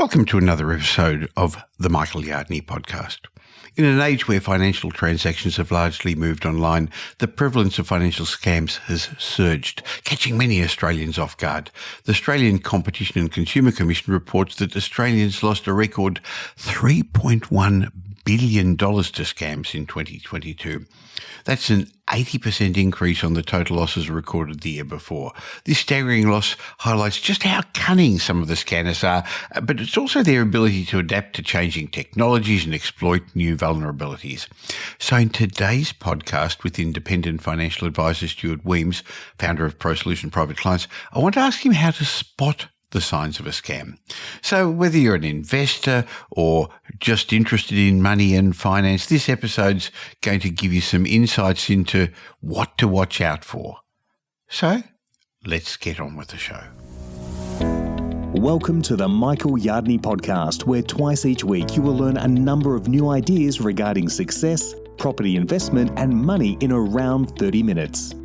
Welcome to another episode of the Michael Yardney podcast. In an age where financial transactions have largely moved online, the prevalence of financial scams has surged, catching many Australians off guard. The Australian Competition and Consumer Commission reports that Australians lost a record $3.1 billion to scams in 2022. That's an 80% increase on the total losses recorded the year before. This staggering loss highlights just how cunning some of the scammers are, but it's also their ability to adapt to changing technologies and exploit new vulnerabilities. So in today's podcast with independent financial advisor Stuart Wemyss, founder of ProSolution Private Clients, I want to ask him how to spot the signs of a scam. So whether you're an investor or just interested in money and finance, this episode's going to give you some insights into what to watch out for. So let's get on with the show. Welcome to the Michael Yardney podcast, where twice each week you will learn a number of new ideas regarding success, property investment and money in around 30 minutes.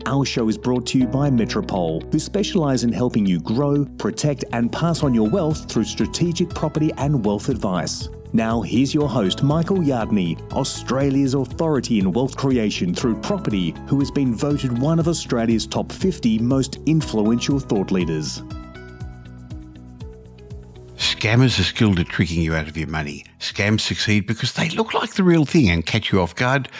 Our show is brought to you by Metropole, who specialise in helping you grow, protect and pass on your wealth through strategic property and wealth advice. Now here's your host, Michael Yardney, Australia's authority in wealth creation through property, who has been voted one of Australia's top 50 most influential thought leaders. Scammers are skilled at tricking you out of your money. Scams succeed because they look like the real thing and catch you off guard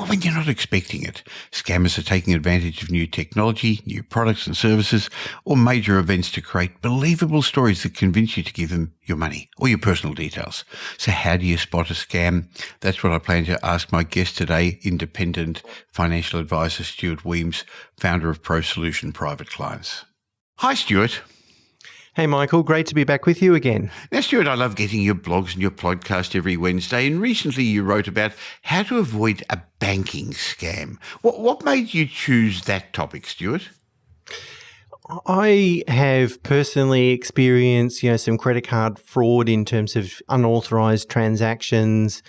when you're not expecting it. Scammers are taking advantage of new technology, new products and services, or major events to create believable stories that convince you to give them your money or your personal details. So how do you spot a scam? That's what I plan to ask my guest today, independent financial advisor Stuart Wemyss, founder of ProSolution Private Clients. Hi, Stuart. Hey, Michael. Great to be back with you again. Now, Stuart, I love getting your blogs and your podcast every Wednesday, and recently you wrote about how to avoid a banking scam. What made you choose that topic, Stuart? I have personally experienced, some credit card fraud in terms of unauthorized transactions.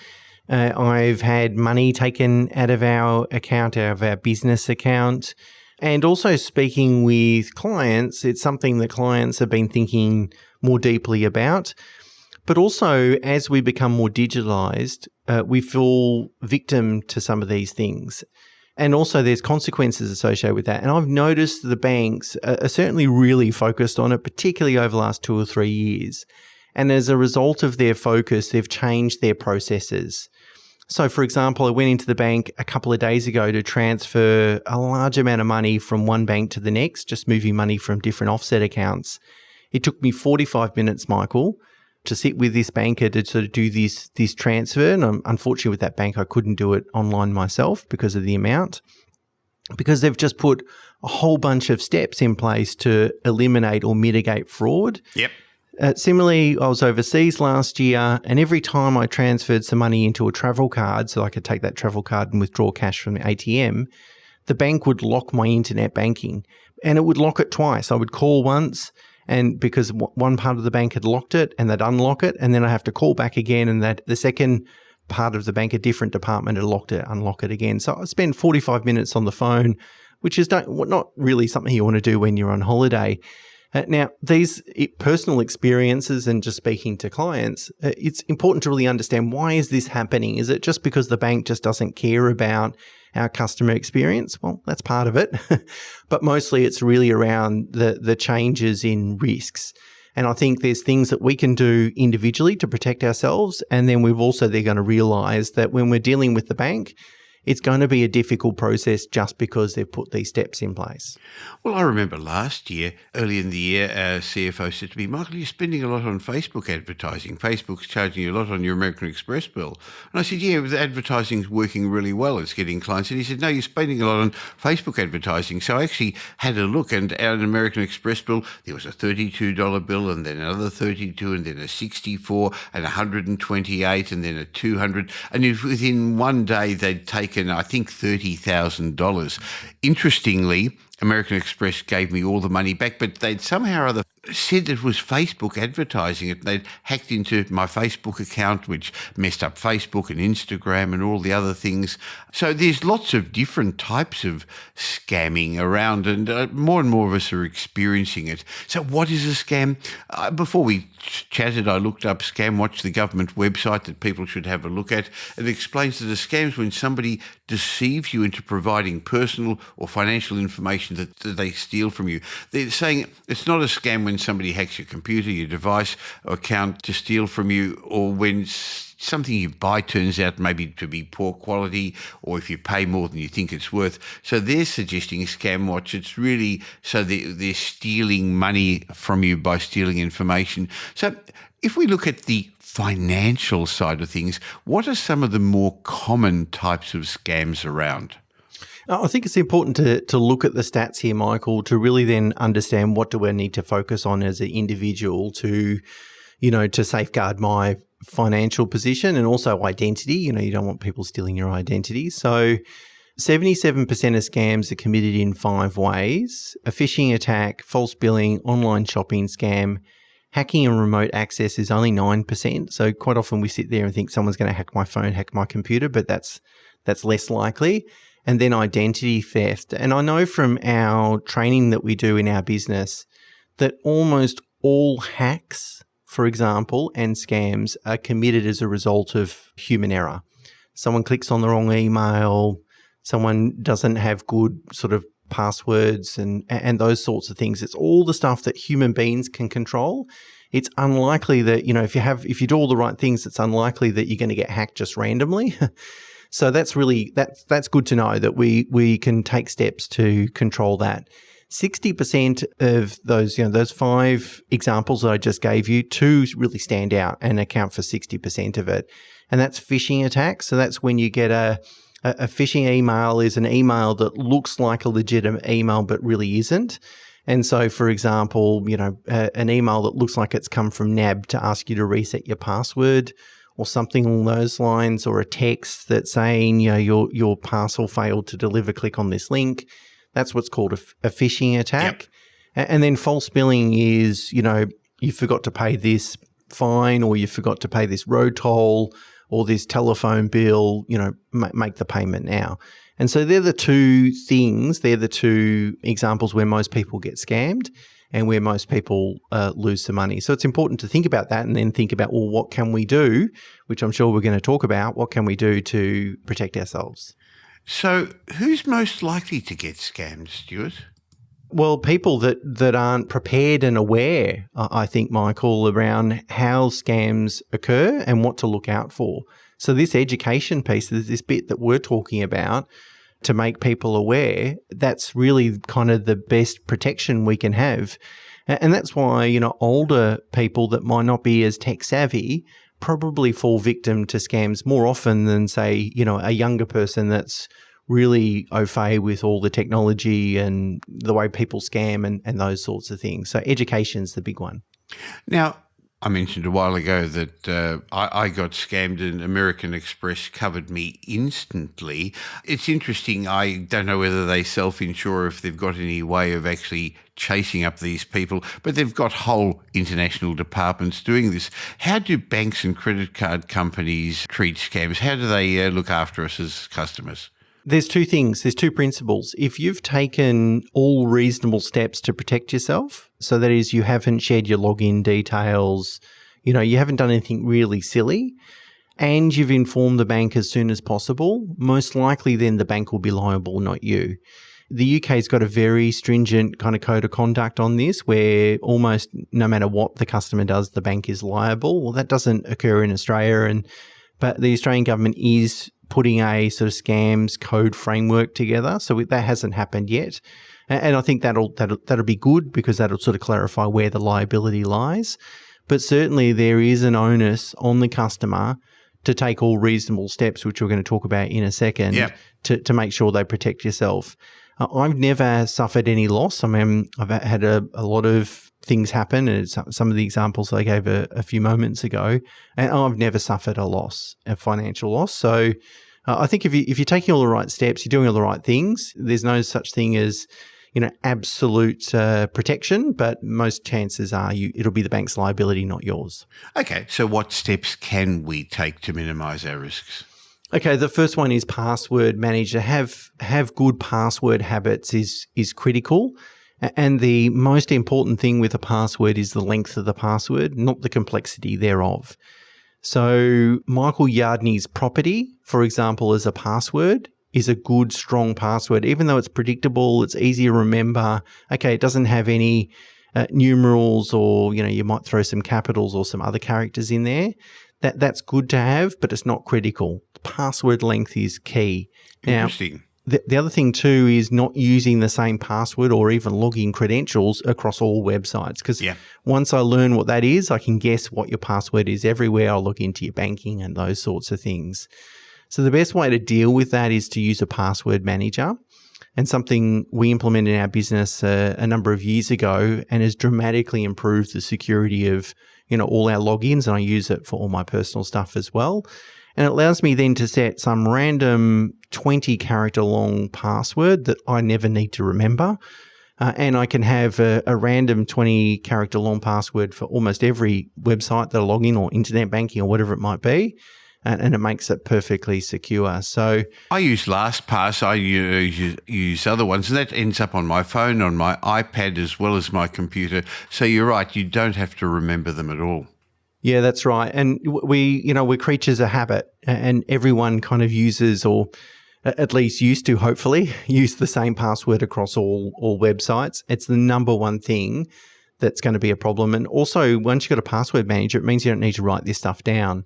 I've had money taken out of our account, out of our business account. And also speaking with clients, it's something that clients have been thinking more deeply about. But also, as we become more digitalized, we fall victim to some of these things. And also there's consequences associated with that. And I've noticed the banks are certainly really focused on it, particularly over the last 2 or 3 years. And as a result of their focus, they've changed their processes. So, for example, I went into the bank a couple of days ago to transfer a large amount of money from one bank to the next, just moving money from different offset accounts. It took me 45 minutes, Michael, to sit with this banker to sort of do this transfer. And unfortunately with that bank, I couldn't do it online myself because of the amount, because they've just put a whole bunch of steps in place to eliminate or mitigate fraud. Yep. Similarly, I was overseas last year, and every time I transferred some money into a travel card, so I could take that travel card and withdraw cash from the ATM, the bank would lock my internet banking, and it would lock it twice. I would call once, and because one part of the bank had locked it, and they'd unlock it, and then I have to call back again, and that the second part of the bank, a different department, had locked it, unlock it again. So I spent 45 minutes on the phone, which is not really something you want to do when you're on holiday. Now, these personal experiences and just speaking to clients, it's important to really understand, why is this happening? Is it just because the bank just doesn't care about our customer experience? Well, that's part of it. But mostly it's really around the changes in risks. And I think there's things that we can do individually to protect ourselves. And then they're going to realize that when we're dealing with the bank, it's going to be a difficult process just because they've put these steps in place. Well, I remember last year, early in the year, our CFO said to me, Michael, you're spending a lot on Facebook advertising. Facebook's charging you a lot on your American Express bill. And I said, yeah, the advertising's working really well. It's getting clients. And he said, no, you're spending a lot on Facebook advertising. So I actually had a look, and our American Express bill, there was a $32 bill, and then another $32, and then a $64, and $128, and then a $200. And within one day, they'd taken, I think, $30,000. Interestingly, American Express gave me all the money back, but they'd somehow or other said it was Facebook advertising it. They'd hacked into my Facebook account, which messed up Facebook and Instagram and all the other things. So there's lots of different types of scamming around, and more of us are experiencing it. So what is a scam? Before we chatted, I looked up ScamWatch, the government website that people should have a look at. It explains that a scam is when somebody deceives you into providing personal or financial information that they steal from you. They're saying it's not a scam when somebody hacks your computer, your device or account to steal from you, or when something you buy turns out maybe to be poor quality, or if you pay more than you think it's worth. So they're suggesting ScamWatch. It's really so they're stealing money from you by stealing information. So if we look at the financial side of things, what are some of the more common types of scams around? I think it's important to look at the stats here, Michael, to really then understand what do I need to focus on as an individual to safeguard my financial position and also identity. You don't want people stealing your identity. So 77% of scams are committed in 5 ways: a phishing attack, false billing, online shopping scam. Hacking and remote access is only 9%. So quite often we sit there and think someone's going to hack my phone, hack my computer, but that's less likely. And then identity theft. And I know from our training that we do in our business that almost all hacks, for example, and scams are committed as a result of human error. Someone clicks on the wrong email, someone doesn't have good sort of passwords and those sorts of things. It's all the stuff that human beings can control. It's unlikely that, if you do all the right things, it's unlikely that you're going to get hacked just randomly. So that's good to know that we can take steps to control that. 60% of those 5 examples that I just gave you, 2 really stand out and account for 60% of it. And that's phishing attacks. So that's when you get a phishing email is an email that looks like a legitimate email but really isn't. And so, for example, an email that looks like it's come from NAB to ask you to reset your password, or something along those lines, or a text that's saying, your parcel failed to deliver, click on this link. That's what's called a phishing attack. Yep. And then false billing is, you forgot to pay this fine, or you forgot to pay this road toll, or this telephone bill, make the payment now. And so they're the 2 examples where most people get scammed and where most people lose some money. So it's important to think about that and then think about, well, what can we do, which I'm sure we're going to talk about, what can we do to protect ourselves? So who's most likely to get scammed, Stuart? Well, people that aren't prepared and aware, I think, Michael, around how scams occur and what to look out for. So this education piece, this bit that we're talking about, to make people aware, that's really kind of the best protection we can have. And that's why, older people that might not be as tech savvy probably fall victim to scams more often than, say, a younger person that's really au fait with all the technology and the way people scam and those sorts of things. So education's the big one. Now, I mentioned a while ago that I got scammed and American Express covered me instantly. It's interesting. I don't know whether they self-insure, if they've got any way of actually chasing up these people, but they've got whole international departments doing this. How do banks and credit card companies treat scams? How do they look after us as customers? There's 2 things. There's 2 principles. If you've taken all reasonable steps to protect yourself, so that is you haven't shared your login details, you haven't done anything really silly, and you've informed the bank as soon as possible, most likely then the bank will be liable, not you. The UK's got a very stringent kind of code of conduct on this where almost no matter what the customer does, the bank is liable. Well, that doesn't occur in Australia, but the Australian government is putting a sort of scams code framework together. So that hasn't happened yet. And I think that'll be good because that'll sort of clarify where the liability lies. But certainly there is an onus on the customer to take all reasonable steps, which we're going to talk about in a second, to make sure they protect yourself. I've never suffered any loss. I mean, I've had a lot of things happen, and some of the examples I gave a few moments ago, and I've never suffered a financial loss. So I think if you're taking all the right steps, you're doing all the right things, there's no such thing as, absolute protection, but most chances are it'll be the bank's liability, not yours. Okay, so what steps can we take to minimise our risks? Okay, the first one is password manager. Have good password habits is critical. And the most important thing with a password is the length of the password, not the complexity thereof. So Michael Yardney's property, for example, as a password is a good, strong password. Even though it's predictable, it's easy to remember. Okay, it doesn't have any numerals or, you might throw some capitals or some other characters in there. That's good to have, but it's not critical. The password length is key. Interesting. Now, the other thing too is not using the same password or even login credentials across all websites. Because once I learn what that is, I can guess what your password is everywhere. I'll log into your banking and those sorts of things. So the best way to deal with that is to use a password manager. And something we implemented in our business a number of years ago and has dramatically improved the security of all our logins, and I use it for all my personal stuff as well. And it allows me then to set some random 20-character long password that I never need to remember. And I can have a random 20-character long password for almost every website that I log in or internet banking or whatever it might be. And it makes it perfectly secure. So I use LastPass. I use other ones, and that ends up on my phone, on my iPad, as well as my computer. So you're right, you don't have to remember them at all. Yeah, that's right. And we're creatures of habit, and everyone kind of uses, or at least used to, hopefully, use the same password across all websites. It's the number one thing that's going to be a problem. And also, once you've got a password manager, it means you don't need to write this stuff down.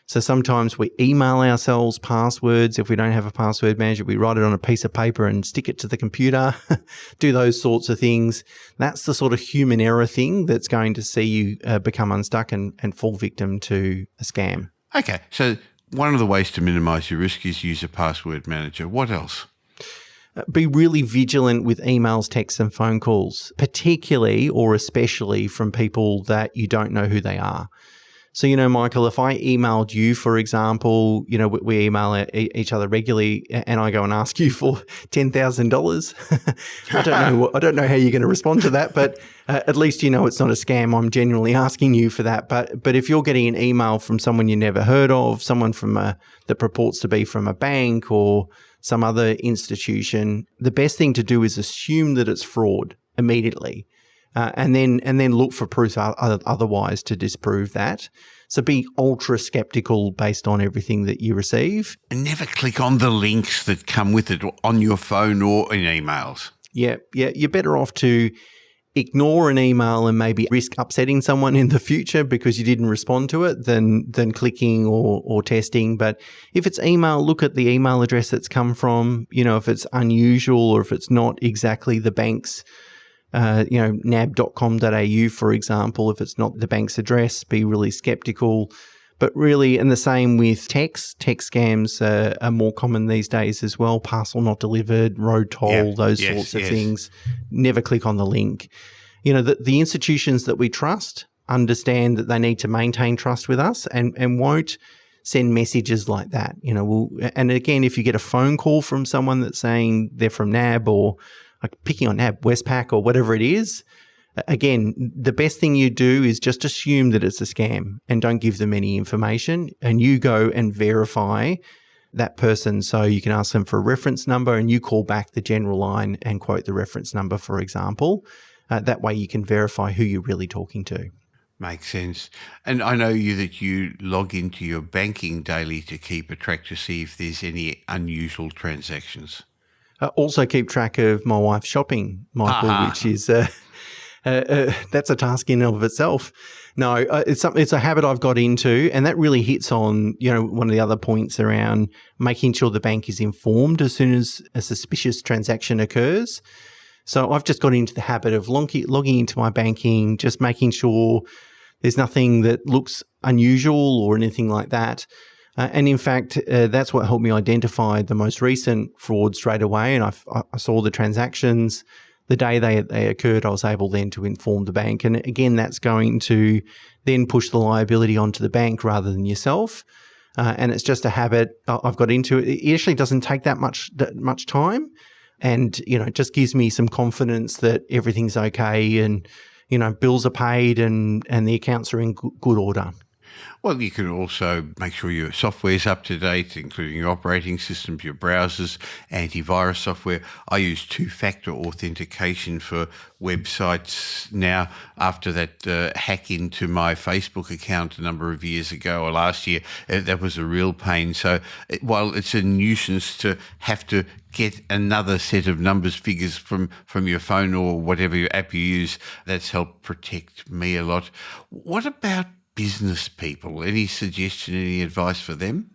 So sometimes we email ourselves passwords. If we don't have a password manager, we write it on a piece of paper and stick it to the computer, do those sorts of things. That's the sort of human error thing that's going to see you become unstuck and fall victim to a scam. Okay, so one of the ways to minimise your risk is use a password manager. What else? Be really vigilant with emails, texts and phone calls, particularly or especially from people that you don't know who they are. So, Michael, if I emailed you, for example, we email each other regularly, and I go and ask you for $10,000. I don't know how you're going to respond to that, but at least it's not a scam. I'm genuinely asking you for that. But if you're getting an email from someone you never heard of, someone that purports to be from a bank or some other institution, the best thing to do is assume that it's fraud immediately. And then look for proof otherwise to disprove that. So be ultra skeptical based on everything that you receive. And never click on the links that come with it on your phone or in emails. Yeah. You're better off to ignore an email and maybe risk upsetting someone in the future because you didn't respond to it than clicking or testing. But if it's email, look at the email address that's come from. If it's unusual or if it's not exactly the bank's nab.com.au, for example, if it's not the bank's address, be really skeptical. But really, and the same with text scams are more common these days as well. Parcel not delivered, road toll, those sorts of things. Never click on the link. The institutions that we trust understand that they need to maintain trust with us and won't send messages like that. And again, if you get a phone call from someone that's saying they're from NAB or picking on NAB, Westpac or whatever it is, again, the best thing you do is just assume that it's a scam and don't give them any information, and you go and verify that person. So you can ask them for a reference number and you call back the general line and quote the reference number, for example. That way you can verify who you're really talking to. Makes sense. And I know that you log into your banking daily to keep a track to see if there's any unusual transactions. Also keep track of my wife's shopping, Michael, which is that's a task in and of itself. No, it's a habit I've got into, and that really hits on one of the other points around making sure the bank is informed as soon as a suspicious transaction occurs. So I've just got into the habit of logging into my banking, just making sure there's nothing that looks unusual or anything like that. And in fact, that's what helped me identify the most recent fraud straight away. And I saw the transactions. The day they occurred, I was able then to inform the bank. And again, that's going to then push the liability onto the bank rather than yourself. And it's just a habit I've got into. It actually doesn't take that much time. And, it just gives me some confidence that everything's okay and, bills are paid and the accounts are in good order. Well, you can also make sure your software's up to date, including your operating systems, your browsers, antivirus software. I use two-factor authentication for websites now after that hack into my Facebook account a number of years ago or last year. That was a real pain. So while it's a nuisance to have to get another set of numbers, figures from your phone or whatever your app you use, that's helped protect me a lot. What about business people? Any suggestion, any advice for them?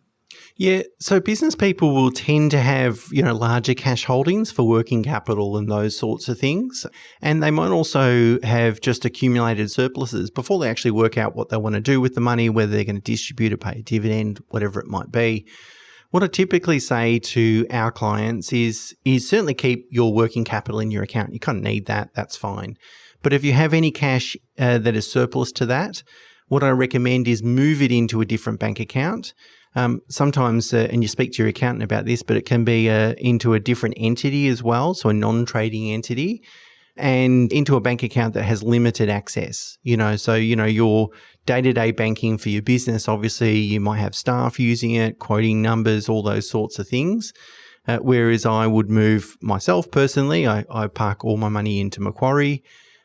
Yeah, so business people will tend to have, larger cash holdings for working capital and those sorts of things. And they might also have just accumulated surpluses before they actually work out what they want to do with the money, whether they're going to distribute or pay a dividend, whatever it might be. What I typically say to our clients is certainly keep your working capital in your account. You kind of need that. That's fine. But if you have any cash that is surplus to that, what I recommend is move it into a different bank account. Sometimes, and you speak to your accountant about this, but it can be into a different entity as well, so a non-trading entity, and into a bank account that has limited access. So your day-to-day banking for your business, obviously you might have staff using it, quoting numbers, all those sorts of things. Whereas I would move myself personally, I park all my money into Macquarie.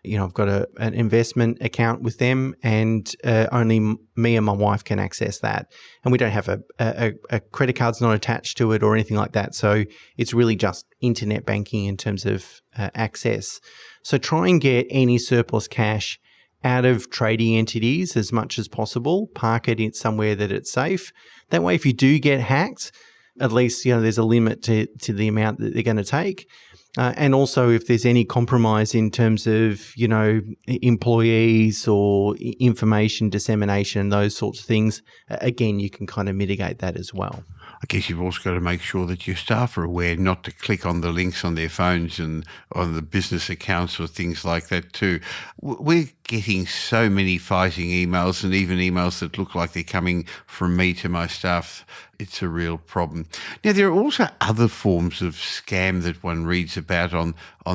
I've got an investment account with them, and only me and my wife can access that. And we don't have a credit card's not attached to it or anything like that. So it's really just internet banking in terms of access. So try and get any surplus cash out of trading entities as much as possible. Park it in somewhere that it's safe. That way, if you do get hacked, at least there's a limit to the amount that they're going to take. And also, if there's any compromise in terms of, employees or information dissemination, those sorts of things, again, you can kind of mitigate that as well. I guess you've also got to make sure that your staff are aware not to click on the links on their phones and on the business accounts or things like that too. We're getting so many phishing emails and even emails that look like they're coming from me to my staff. It's a real problem. Now, there are also other forms of scam that one reads about on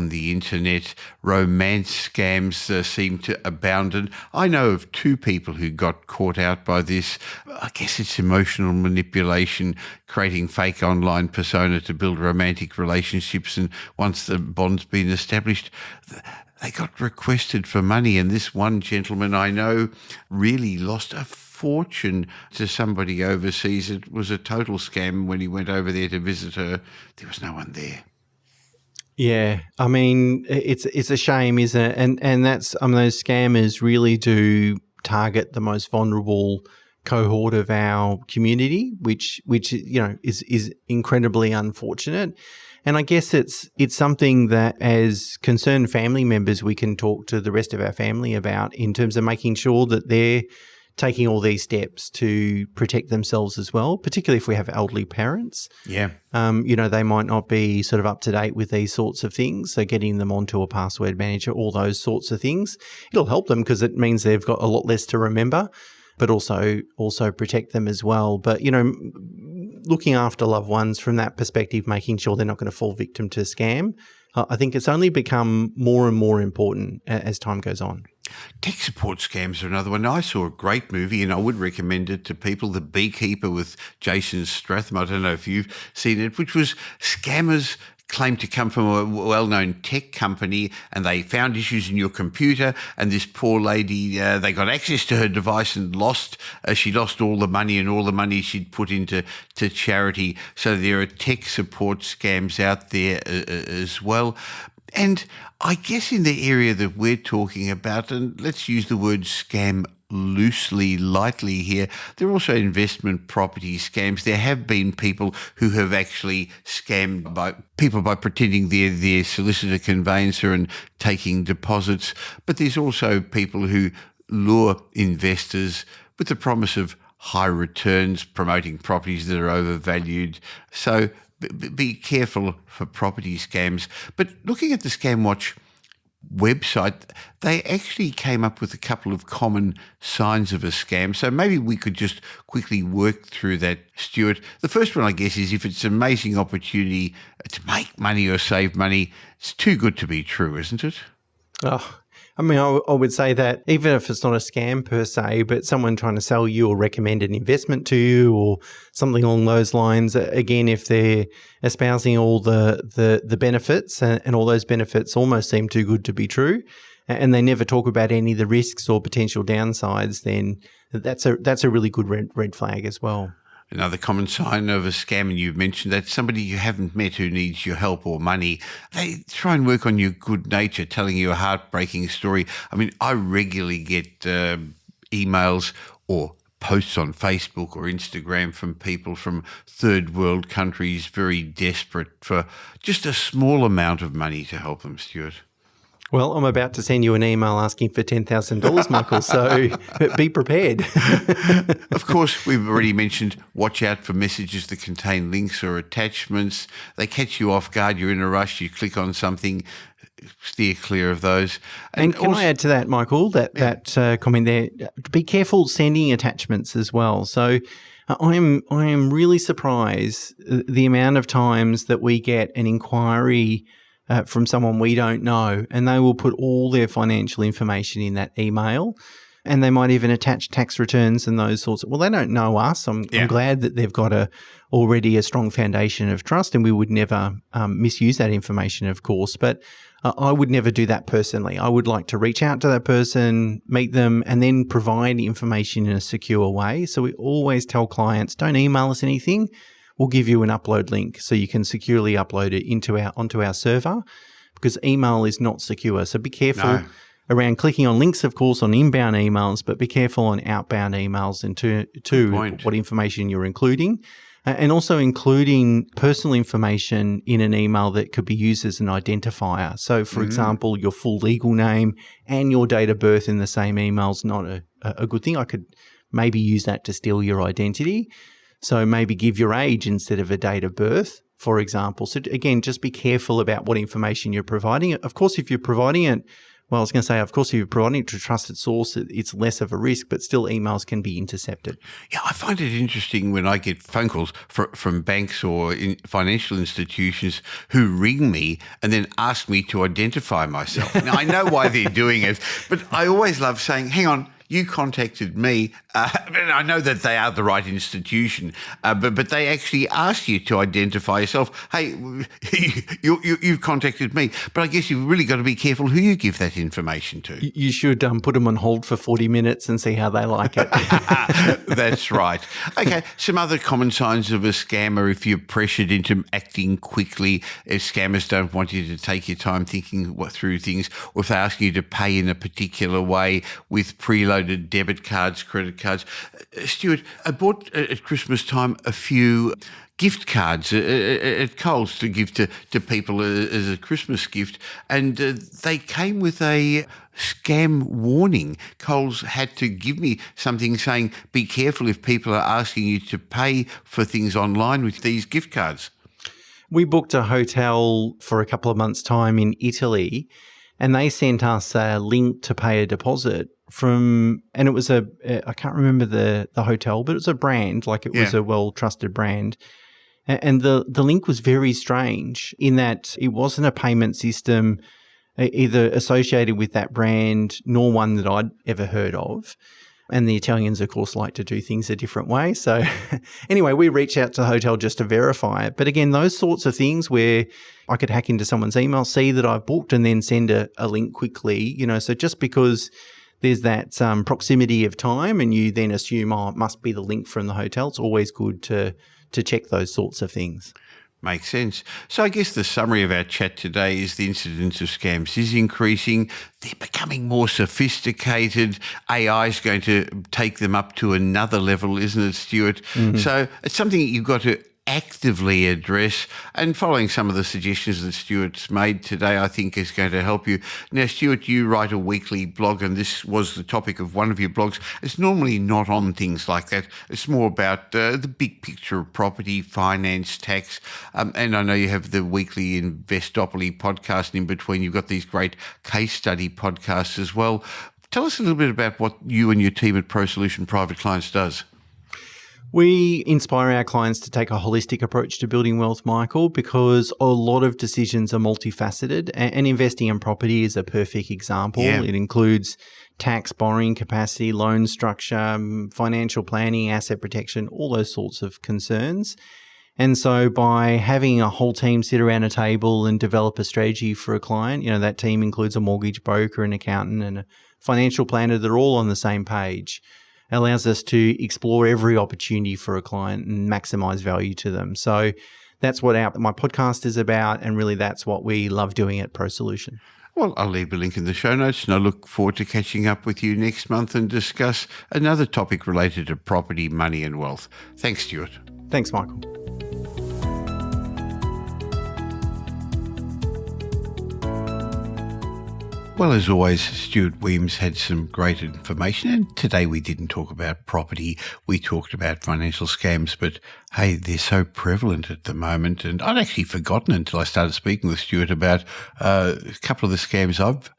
the internet. Romance scams seem to abound. And I know of two people who got caught out by this. I guess it's emotional manipulation, creating fake online persona to build romantic relationships. And once the bond's been established, they got requested for money. And this one gentleman I know really lost a fortune to somebody overseas. It was a total scam. When he went over there to visit her, there was no one there. Yeah, I mean, it's a shame, isn't it? And that's, those scammers really do target the most vulnerable cohort of our community, which is incredibly unfortunate. And I guess it's something that as concerned family members, we can talk to the rest of our family about in terms of making sure that they're taking all these steps to protect themselves as well, particularly if we have elderly parents. Yeah. They might not be sort of up to date with these sorts of things. So getting them onto a password manager, all those sorts of things, it'll help them because it means they've got a lot less to remember, but also protect them as well. But, looking after loved ones from that perspective, making sure they're not going to fall victim to scam, I think it's only become more and more important as time goes on. Tech support scams are another one. I saw a great movie and I would recommend it to people, The Beekeeper with Jason Statham. I don't know if you've seen it, which was scammers claimed to come from a well-known tech company and they found issues in your computer, and this poor lady, they got access to her device and she lost all the money and all the money she'd put into charity. So there are tech support scams out there as well. And I guess in the area that we're talking about, and let's use the word scam loosely, lightly here, there are also investment property scams. There have been people who have actually scammed by pretending they're their solicitor conveyancer and taking deposits. But there's also people who lure investors with the promise of high returns, promoting properties that are overvalued. So be careful for property scams. But looking at the Scam Watch website, they actually came up with a couple of common signs of a scam. So maybe we could just quickly work through that, Stuart. The first one, I guess, is if it's an amazing opportunity to make money or save money, it's too good to be true, isn't it? Oh, I mean, I would say that even if it's not a scam per se, but someone trying to sell you or recommend an investment to you or something along those lines, again, if they're espousing all the benefits and all those benefits almost seem too good to be true, and they never talk about any of the risks or potential downsides, then that's a really good red flag as well. Another common sign of a scam, and you've mentioned that somebody you haven't met who needs your help or money, they try and work on your good nature, telling you a heartbreaking story. I mean, I regularly get emails or posts on Facebook or Instagram from people from third world countries very desperate for just a small amount of money to help them, Stuart. Well, I'm about to send you an email asking for $10,000, Michael, so be prepared. Of course, we've already mentioned watch out for messages that contain links or attachments. They catch you off guard, you're in a rush, you click on something, steer clear of those. And can I add to that, Michael, that comment there, be careful sending attachments as well. So I am really surprised the amount of times that we get an inquiry from someone we don't know, and they will put all their financial information in that email, and they might even attach tax returns and those sorts of. Well, they don't know us. I'm glad that they've got already a strong foundation of trust, and we would never misuse that information, of course. But I would never do that personally. I would like to reach out to that person, meet them, and then provide information in a secure way. So we always tell clients, don't email us anything. We'll give you an upload link so you can securely upload it onto our server, because email is not secure. So be careful around clicking on links, of course, on inbound emails, but be careful on outbound emails and to what information you're including. And also including personal information in an email that could be used as an identifier. So, for example, your full legal name and your date of birth in the same email is not a good thing. I could maybe use that to steal your identity. So maybe give your age instead of a date of birth, for example. So again, just be careful about what information you're providing. Of course, if you're providing it, if you're providing it to a trusted source, it's less of a risk, but still emails can be intercepted. Yeah, I find it interesting when I get phone calls from banks or financial institutions who ring me and then ask me to identify myself. Now, I know why they're doing it, but I always love saying, hang on, you contacted me, and I know that they are the right institution, but they actually asked you to identify yourself. Hey, you've contacted me, but I guess you've really got to be careful who you give that information to. You should put them on hold for 40 minutes and see how they like it. That's right. Okay, some other common signs of a scammer: if you're pressured into acting quickly, if scammers don't want you to take your time thinking through things, or if they ask you to pay in a particular way with preloaded debit cards, credit cards. Stuart, I bought at Christmas time a few gift cards at Coles to give to people as a Christmas gift, and they came with a scam warning. Coles had to give me something saying, be careful if people are asking you to pay for things online with these gift cards. We booked a hotel for a couple of months' time in Italy, and they sent us a link to pay a deposit and it was I can't remember the hotel, but it was a brand, like it was a well-trusted brand. And the link was very strange in that it wasn't a payment system either associated with that brand nor one that I'd ever heard of. And the Italians, of course, like to do things a different way. So anyway, we reached out to the hotel just to verify it. But again, those sorts of things where I could hack into someone's email, see that I've booked, and then send a link quickly, so just because there's that proximity of time and you then assume, it must be the link from the hotel, it's always good to check those sorts of things. Makes sense. So I guess the summary of our chat today is the incidence of scams is increasing. They're becoming more sophisticated. AI is going to take them up to another level, isn't it, Stuart? Mm-hmm. So it's something you've got to actively address. And following some of the suggestions that Stuart's made today, I think is going to help you. Now, Stuart, you write a weekly blog, and this was the topic of one of your blogs. It's normally not on things like that. It's more about the big picture of property, finance, tax. And I know you have the weekly Investopoly podcast, and in between you've got these great case study podcasts as well. Tell us a little bit about what you and your team at Pro Solution Private Clients does. We inspire our clients to take a holistic approach to building wealth, Michael, because a lot of decisions are multifaceted, and investing in property is a perfect example. Yeah. It includes tax, borrowing capacity, loan structure, financial planning, asset protection, all those sorts of concerns. And so by having a whole team sit around a table and develop a strategy for a client, that team includes a mortgage broker, an accountant, and a financial planner that are all on the same page, allows us to explore every opportunity for a client and maximize value to them. So that's what my podcast is about, and really that's what we love doing at Pro Solution. Well, I'll leave a link in the show notes, and I look forward to catching up with you next month and discuss another topic related to property, money and wealth. Thanks, Stuart. Thanks, Michael. Well, as always, Stuart Wemyss had some great information, and today we didn't talk about property, we talked about financial scams, but hey, they're so prevalent at the moment, and I'd actually forgotten until I started speaking with Stuart about a couple of the scams I've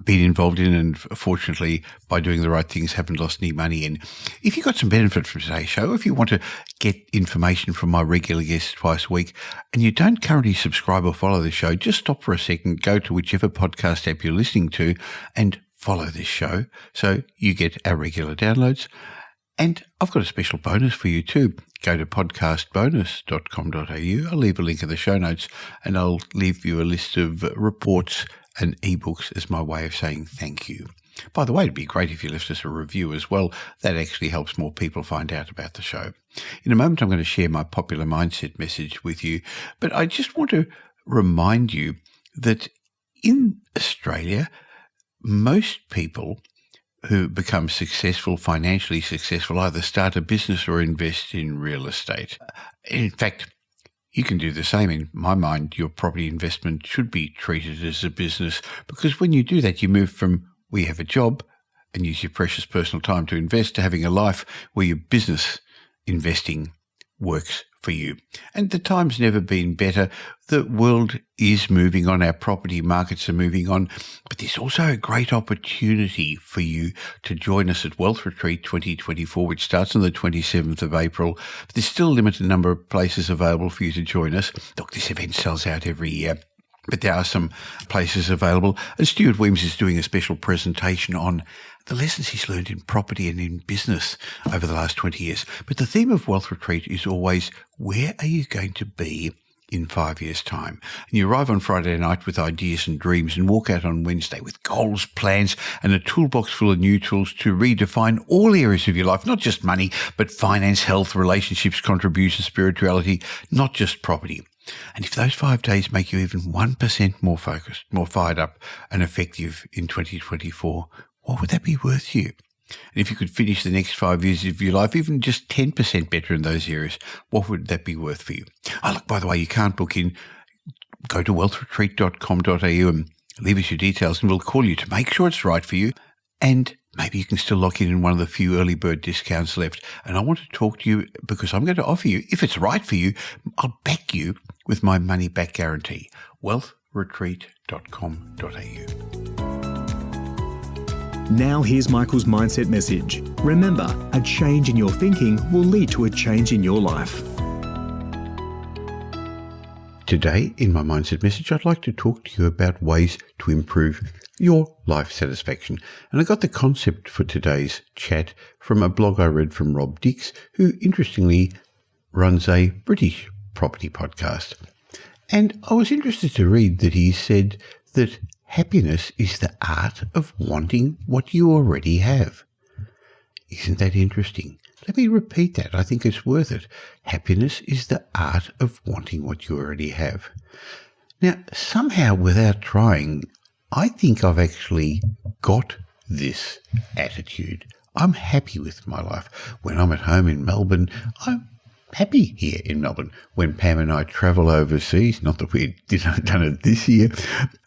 been involved in, and fortunately, by doing the right things, haven't lost any money in. If you got some benefit from today's show, if you want to get information from my regular guests twice a week, and you don't currently subscribe or follow the show, just stop for a second, go to whichever podcast app you're listening to, and follow this show so you get our regular downloads. And I've got a special bonus for you too. Go to podcastbonus.com.au. I'll leave a link in the show notes, and I'll leave you a list of reports and ebooks as my way of saying thank you. By the way, it'd be great if you left us a review as well. That actually helps more people find out about the show. In a moment, I'm going to share my popular mindset message with you, but I just want to remind you that in Australia, most people who become successful, financially successful, either start a business or invest in real estate. In fact, you can do the same. In my mind, your property investment should be treated as a business, because when you do that, you move from we have a job and use your precious personal time to invest to having a life where your business investing works for you. And the time's never been better. The world is moving on. Our property markets are moving on. But there's also a great opportunity for you to join us at Wealth Retreat 2024, which starts on the 27th of April. But there's still a limited number of places available for you to join us. Look, this event sells out every year, but there are some places available. And Stuart Wemyss is doing a special presentation on the lessons he's learned in property and in business over the last 20 years. But the theme of Wealth Retreat is always, where are you going to be in 5 years' time? And you arrive on Friday night with ideas and dreams and walk out on Wednesday with goals, plans, and a toolbox full of new tools to redefine all areas of your life, not just money, but finance, health, relationships, contribution, spirituality, not just property. And if those 5 days make you even 1% more focused, more fired up and effective in 2024, what would that be worth to you? And if you could finish the next 5 years of your life even just 10% better in those areas, what would that be worth for you? Oh, look, by the way, you can't book in. Go to wealthretreat.com.au and leave us your details, and we'll call you to make sure it's right for you. And maybe you can still lock in one of the few early bird discounts left. And I want to talk to you because I'm going to offer you, if it's right for you, I'll back you with my money back guarantee. wealthretreat.com.au. Now here's Michael's mindset message. Remember, a change in your thinking will lead to a change in your life. Today, in my mindset message, I'd like to talk to you about ways to improve your life satisfaction. And I got the concept for today's chat from a blog I read from Rob Dix, who interestingly runs a British property podcast. And I was interested to read that he said that happiness is the art of wanting what you already have. Isn't that interesting? Let me repeat that. I think it's worth it. Happiness is the art of wanting what you already have. Now, somehow, without trying, I think I've actually got this attitude. I'm happy with my life. When I'm at home in Melbourne, I'm happy here in Melbourne. When Pam and I travel overseas, not that we've done it this year,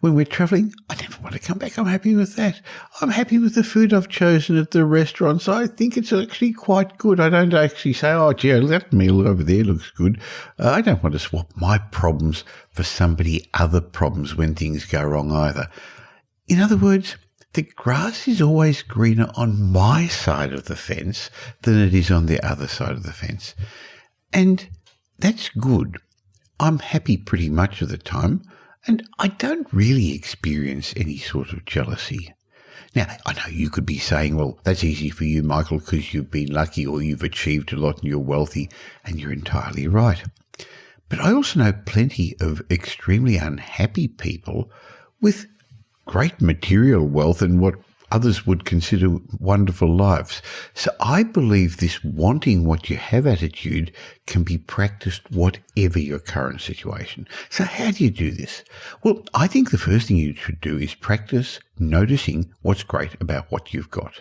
when we're travelling, I never want to come back. I'm happy with that. I'm happy with the food I've chosen at the restaurants. I think it's actually quite good. I don't actually say, oh, gee, that meal over there looks good. I don't want to swap my problems for somebody other problems when things go wrong either. In other words, the grass is always greener on my side of the fence than it is on the other side of the fence. And that's good. I'm happy pretty much of the time, and I don't really experience any sort of jealousy. Now, I know you could be saying, well, that's easy for you, Michael, because you've been lucky or you've achieved a lot and you're wealthy, and you're entirely right. But I also know plenty of extremely unhappy people with great material wealth and what others would consider wonderful lives. So I believe this wanting what you have attitude can be practiced whatever your current situation. So how do you do this? Well, I think the first thing you should do is practice noticing what's great about what you've got.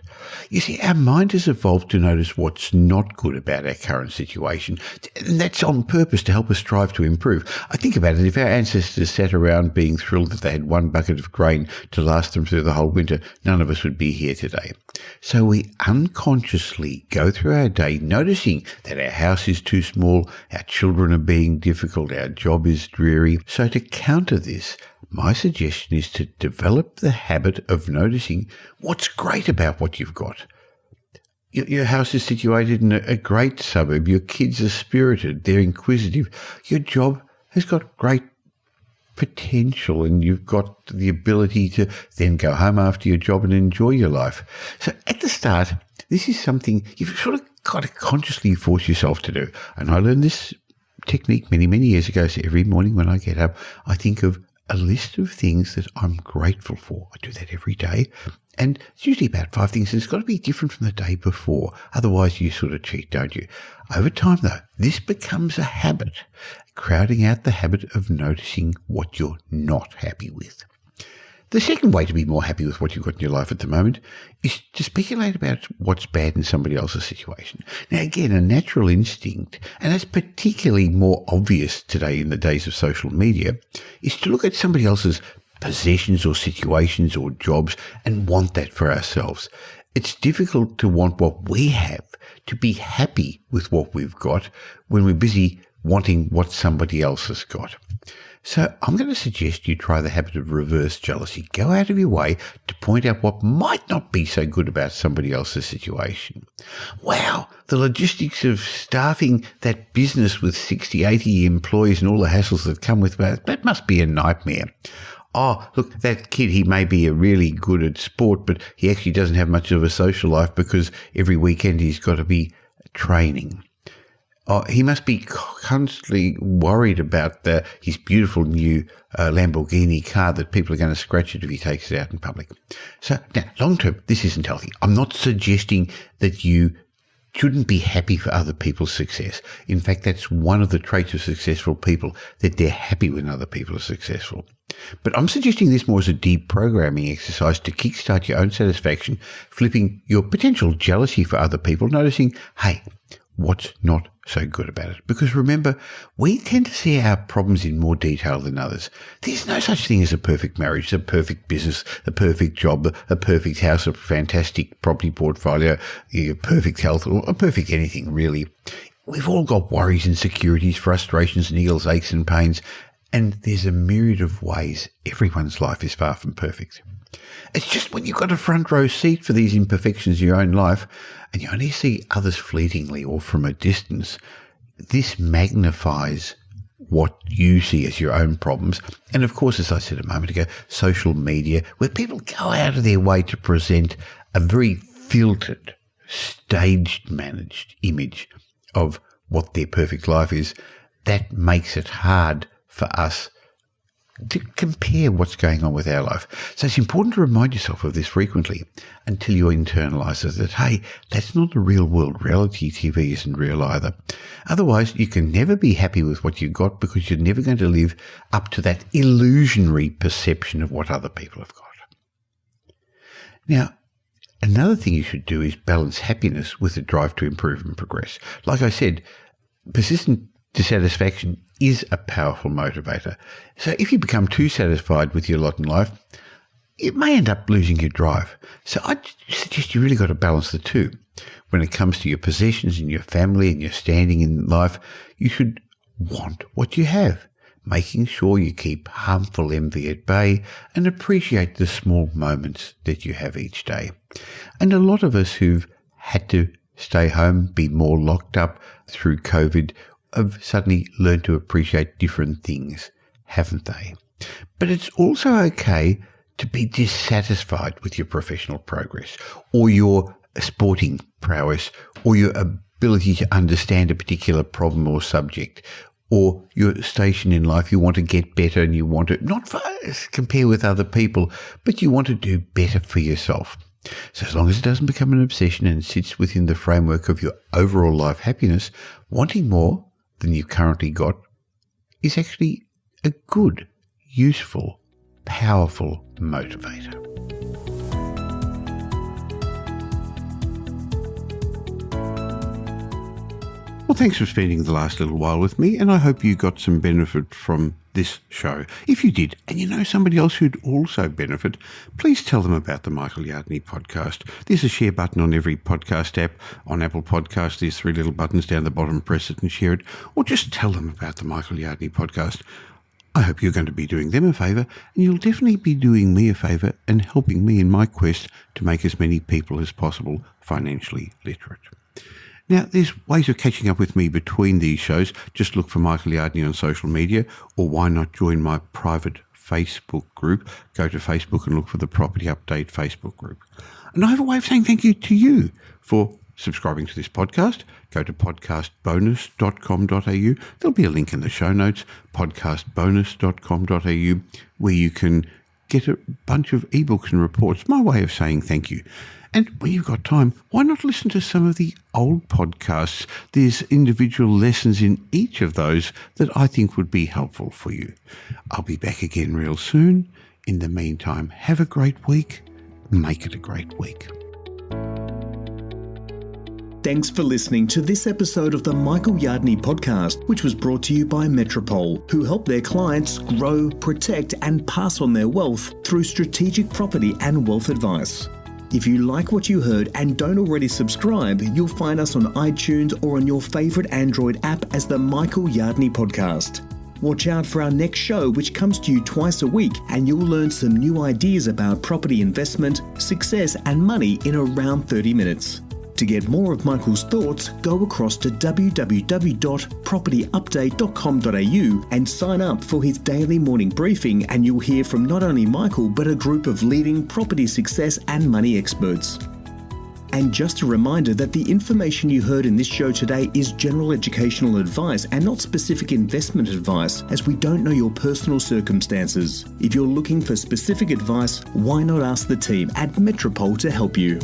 You see, our mind has evolved to notice what's not good about our current situation, and that's on purpose to help us strive to improve. I think about it, if our ancestors sat around being thrilled that they had one bucket of grain to last them through the whole winter, none of us would be here today. So we unconsciously go through our day noticing that our house is too small, our children are being difficult, our job is dreary. So to counter this, my suggestion is to develop the habit of noticing what's great about what you've got. Your house is situated in a great suburb. Your kids are spirited. They're inquisitive. Your job has got great potential, and you've got the ability to then go home after your job and enjoy your life. So at the start, this is something you've sort of got to consciously force yourself to do. And I learned this technique many, many years ago. So every morning when I get up, I think of a list of things that I'm grateful for. I do that every day. And it's usually about 5 things. And it's got to be different from the day before. Otherwise, you sort of cheat, don't you? Over time, though, this becomes a habit, crowding out the habit of noticing what you're not happy with. The second way to be more happy with what you've got in your life at the moment is to speculate about what's bad in somebody else's situation. Now, again, a natural instinct, and that's particularly more obvious today in the days of social media, is to look at somebody else's possessions or situations or jobs and want that for ourselves. It's difficult to want what we have, to be happy with what we've got when we're busy wanting what somebody else has got. So I'm going to suggest you try the habit of reverse jealousy. Go out of your way to point out what might not be so good about somebody else's situation. Wow, the logistics of staffing that business with 60, 80 employees and all the hassles that come with that must be a nightmare. Oh, look, that kid, he may be really good at sport, but he actually doesn't have much of a social life because every weekend he's got to be training. Oh, he must be constantly worried about his beautiful new Lamborghini car that people are going to scratch it if he takes it out in public. So now, long term, this isn't healthy. I'm not suggesting that you shouldn't be happy for other people's success. In fact, that's one of the traits of successful people, that they're happy when other people are successful. But I'm suggesting this more as a deprogramming exercise to kickstart your own satisfaction, flipping your potential jealousy for other people, noticing, hey, what's not so good about it? Because remember, we tend to see our problems in more detail than others. There's no such thing as a perfect marriage, a perfect business, a perfect job, a perfect house, a fantastic property portfolio, a perfect health, or a perfect anything, really. We've all got worries, insecurities, frustrations, niggles, aches and pains, and there's a myriad of ways. Everyone's life is far from perfect. It's just when you've got a front row seat for these imperfections in your own life and you only see others fleetingly or from a distance, this magnifies what you see as your own problems. And of course, as I said a moment ago, social media, where people go out of their way to present a very filtered, staged, managed image of what their perfect life is, that makes it hard for us to compare what's going on with our life. So it's important to remind yourself of this frequently until you internalise it, that, hey, that's not the real world. Reality TV isn't real either. Otherwise, you can never be happy with what you've got because you're never going to live up to that illusionary perception of what other people have got. Now, another thing you should do is balance happiness with a drive to improve and progress. Like I said, persistent dissatisfaction is a powerful motivator. So if you become too satisfied with your lot in life, it may end up losing your drive. So I suggest you really got to balance the two. When it comes to your possessions and your family and your standing in life, you should want what you have, making sure you keep harmful envy at bay and appreciate the small moments that you have each day. And a lot of us who've had to stay home, be more locked up through COVID, have suddenly learned to appreciate different things, haven't they? But it's also okay to be dissatisfied with your professional progress or your sporting prowess or your ability to understand a particular problem or subject or your station in life. You want to get better and you want to not compare with other people, but you want to do better for yourself. So as long as it doesn't become an obsession and sits within the framework of your overall life happiness, wanting more than you've currently got is actually a good, useful, powerful motivator. Well, thanks for spending the last little while with me, and I hope you got some benefit from this show. If you did, and you know somebody else who'd also benefit, please tell them about the Michael Yardney podcast. There's a share button on every podcast app. On Apple Podcasts, there's 3 little buttons down the bottom. Press it and share it, or just tell them about the Michael Yardney podcast. I hope you're going to be doing them a favour, and you'll definitely be doing me a favour and helping me in my quest to make as many people as possible financially literate. Now, there's ways of catching up with me between these shows. Just look for Michael Yardney on social media, or why not join my private Facebook group? Go to Facebook and look for the Property Update Facebook group. And I have a way of saying thank you to you for subscribing to this podcast. Go to podcastbonus.com.au. There'll be a link in the show notes, podcastbonus.com.au, where you can get a bunch of ebooks and reports. My way of saying thank you. And when you've got time, why not listen to some of the old podcasts? There's individual lessons in each of those that I think would be helpful for you. I'll be back again real soon. In the meantime, have a great week. Make it a great week. Thanks for listening to this episode of the Michael Yardney podcast, which was brought to you by Metropole, who help their clients grow, protect, and pass on their wealth through strategic property and wealth advice. If you like what you heard and don't already subscribe, you'll find us on iTunes or on your favourite Android app as the Michael Yardney Podcast. Watch out for our next show, which comes to you twice a week, and you'll learn some new ideas about property investment, success, and money in around 30 minutes. To get more of Michael's thoughts, go across to www.propertyupdate.com.au and sign up for his daily morning briefing, and you'll hear from not only Michael but a group of leading property success and money experts. And just a reminder that the information you heard in this show today is general educational advice and not specific investment advice, as we don't know your personal circumstances. If you're looking for specific advice, why not ask the team at Metropole to help you?